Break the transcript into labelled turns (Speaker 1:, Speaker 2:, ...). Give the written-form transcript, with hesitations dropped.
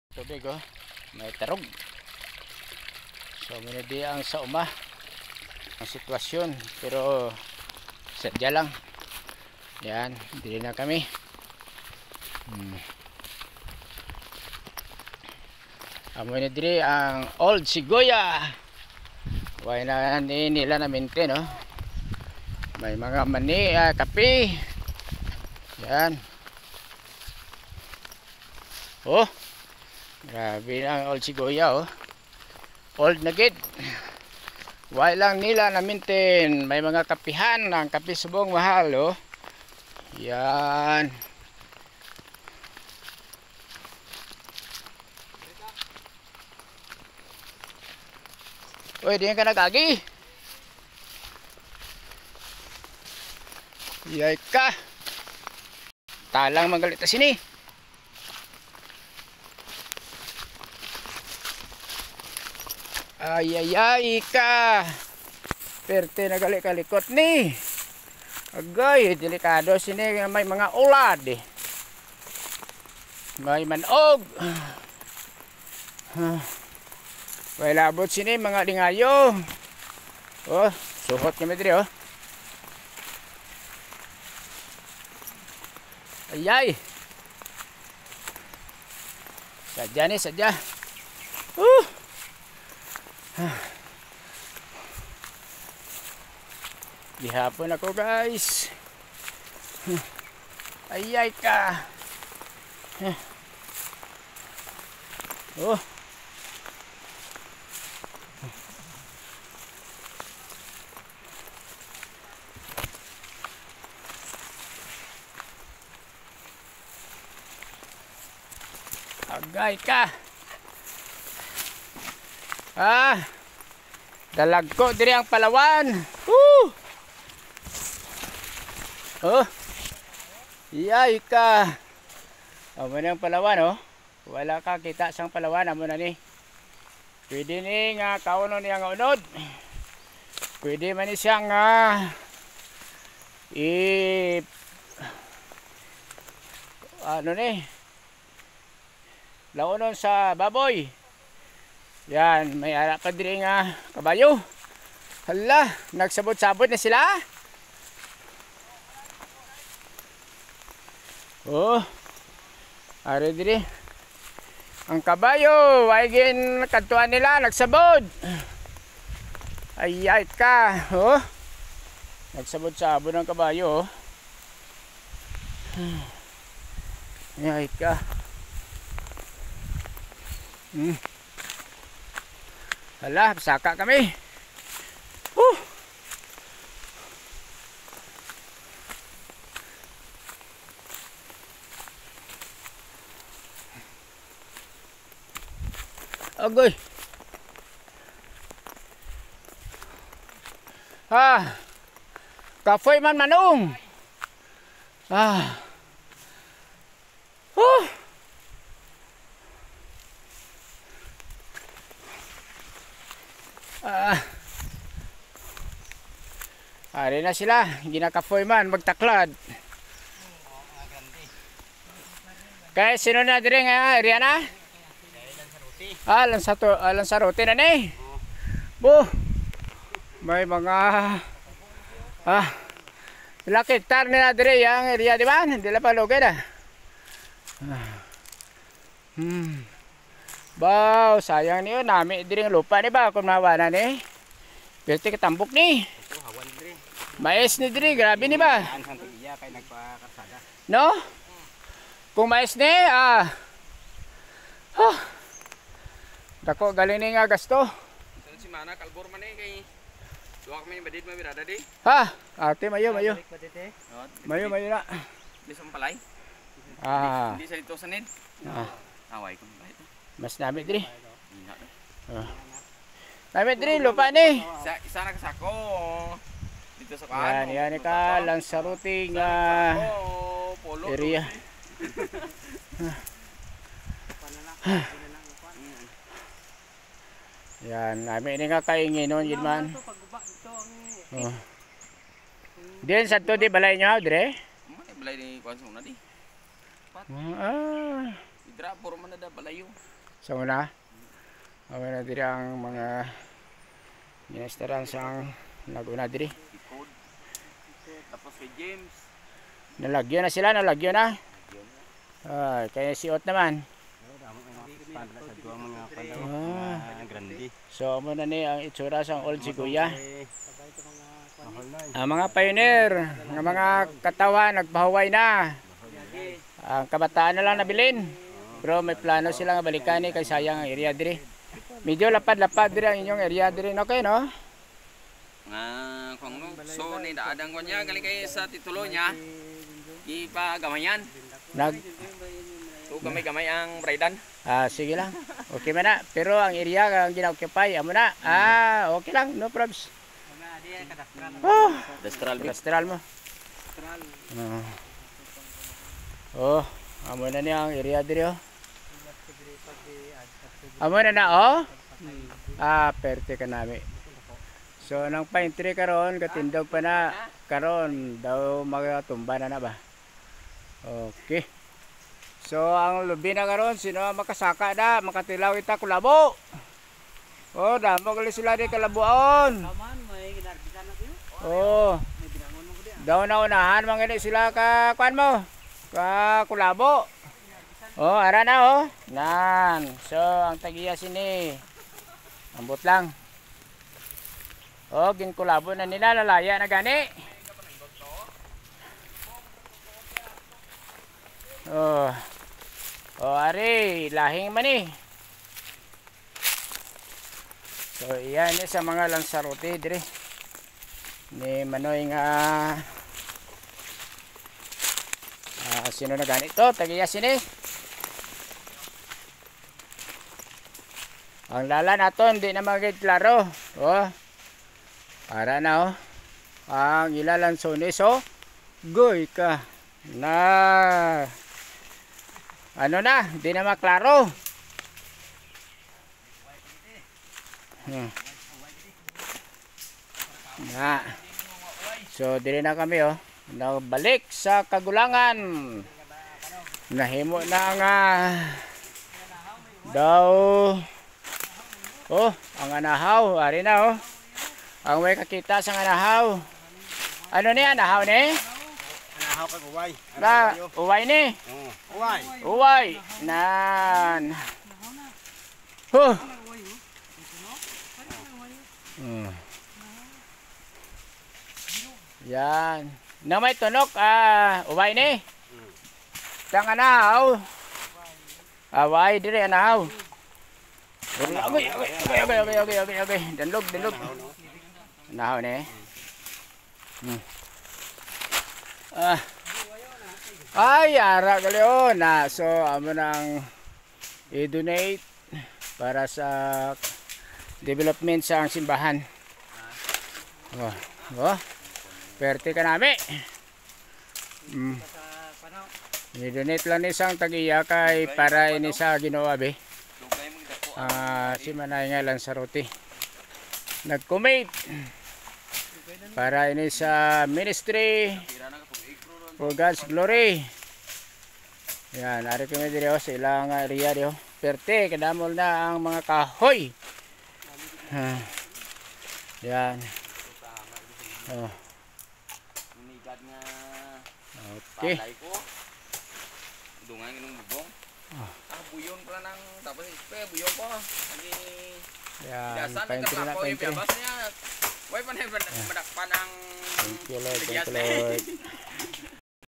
Speaker 1: Tubig oh, may tarog. So minudi ang sa uma ang sitwasyon, pero sadya lang. Yan, dili na kami. Amoy na diri ang Old Sigoya. Why na nila na maintain no? May mga mani, kape. Yan. Oh. Grabe ang Old Sigoya oh. Old na gid. Why lang nila na maintain. May mga kapihan, ang kape subong mahal oh. Yan. Uy, diyan ka nagagi. Yay ka. Talang magalit sini. Ay ay ay ka. Perte nagali kalikot ni. Agay, delikado sini may mga ulad eh. May manog. May labot sini mga lingayo. Oh, suhot kami diri oh. Ayay. Sadya ni, sadya. Gihapon ako guys. Ayay ka. Oh. Agay ka. Dalagko diri ang Palawan. Oh. Iyay ka. Amo na ang Palawan oh. Wala ka kita sang Palawan amo na ni. Pwede ni nga kauno niya nga unod. Pwede man ni siya nga ano ni? Launon sa baboy. Yan, may ara pa diri nga kabayo. Hala, nagsabot-sabot na sila. Oh. Ari diri. Ang kabayo, way gin kadtuan nila nagsabot. Ayay ka, oh. Nagsabot-sabot ang kabayo, oh. Ayay ka. Hala, saka kami. Agoy. Kafoy man manong. Ari na sila, ginakafoy man magtaklad. Kaya sino na dire nga Riana? Lanzarote na ni. Bo. May mga lakiktar na dire yang area di ba? Hindi la pa lugay na. Baw, sayang niyo nami dire ang lupa ni ba kung mawana ni. Pwede katambok ni. Mais ni diri, grabe ni ba? No? Kung mais ni, dako galing ni nga gasto.
Speaker 2: Si mana kalbor man kay duwa kami badid mabirada di.
Speaker 1: Ate mayo. Mayo na.
Speaker 2: Bisang palay. Hindi sa dito sanid. Away ko ba ito.
Speaker 1: Mas namin diri. Namin diri lupa ni.
Speaker 2: Isa na kasako. Dito sa kan.
Speaker 1: Yan ka Lanzarote nga area. Yan, namin ini nga kainginon yun man. Diyan sa to di balay nyo dire?
Speaker 2: Balay ni konsum na di.
Speaker 1: Ah.
Speaker 2: Idra puro man na balayo.
Speaker 1: Sa una. Amo na diri ang mga ministeran sang naguna diri.
Speaker 2: Ikod. Tapos kay James.
Speaker 1: Nalagyo na sila, nalagyo na. Kaya siot naman. So amo na ni ang itsura sang old Siguya. Ang mga pioneer, ang mga katawan nagpahuway na. Ang kabataan na lang nabilin. Pero may plano sila nga balikan ni kay sayang ang area diri. Medyo lapad-lapad diri ang inyong area diri no kay no.
Speaker 2: Kung so ni daadang ko niya galing kay sa titulo niya. Ipagamayan. So gamay-gamay ang Braydan.
Speaker 1: Sige lang. Okay man na. Pero ang area ang gina-occupy amo na. Okay lang, no problems. Dastral mo. Amo na niya ang area diri oh. Amo na oh. Perte ka nami. So nang pine tree karon katindog pa na karon daw magatumba na ba. Okay. So ang lubi na karon sino makasaka na makatilaw ita kulabo. Damo gali sila di kalabuon. Daw na unahan mga sila ka kuan mo. Ka kulabo. Ara na Nan. So ang tagiya sini. Ambot lang. Ginkulabo na nila lalaya na gani. Ari lahing man eh. So iyan sa mga Lanzarote dire. Ni Manoy nga sino na ganito tagiya sini. Ang lala naton di na magit klaro. Para na ang ilalansones goy ka na ano na di na maklaro. So dili na kami nagbalik sa kagulangan. Nahimo na nga daw ang anahaw ari na ang way kakita sa anahaw. Ano ni anahaw ni?
Speaker 3: Anahaw kag uway.
Speaker 1: Uway ni?
Speaker 3: Uway.
Speaker 1: Uway. Nan. Yan. Na may tunok uway ni? Tang anahaw. Uway dire anahaw. Okay. Danlog. Anahaw ni. Ara gali so amo nang i-donate para sa development sa ang simbahan. Perte ka nami. I-donate lang ni sang tagiya kay para ini sa Ginoo be. Si Manay nga Lanzarote nag-commit para ini sa ministry for God's glory. Yan, ari kami diri sa ilang area diri. Perte kadamol na ang mga kahoy. Yan. Okay.
Speaker 2: Dungan inong bubong. Buyon pala nang tapos buyon ko. Lagi
Speaker 1: yan, paintry na paintry.
Speaker 2: Way pa na madakpan ang
Speaker 1: Thank you Lord.